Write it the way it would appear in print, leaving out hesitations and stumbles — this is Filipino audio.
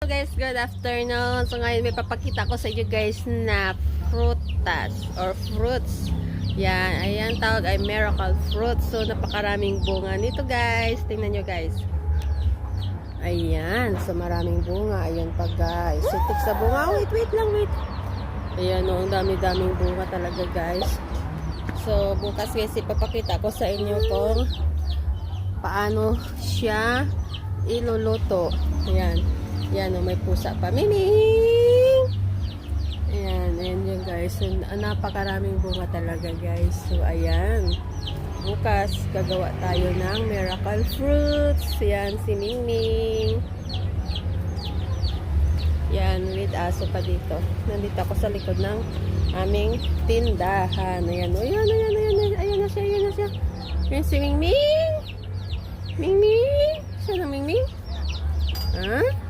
Guys, good afternoon. So ngayon may papakita ko sa inyo guys na frutas or fruits. Yan, ayan tawag ay miracle fruit. So napakaraming bunga nito guys. Tingnan nyo guys. Ayan, so maraming bunga. Ayan pa guys. Sitik sa bunga. Wait lang. Ayan o, ang dami-daming bunga talaga guys. So bukas guys ipapakita ko sa inyo kung paano siya iluluto. Ayan. Yan, may pusa pa. Miming! Ayan yun guys. So, napakaraming bunga talaga guys. So, ayan. Bukas, gagawa tayo ng miracle fruits. Yan, si Mingming. Yan, with aso pa dito. Nandito ako sa likod ng aming tindahan. Ayan, ayan na siya. Yan si Mingming. Mingming! Siya na Mingming? Ha?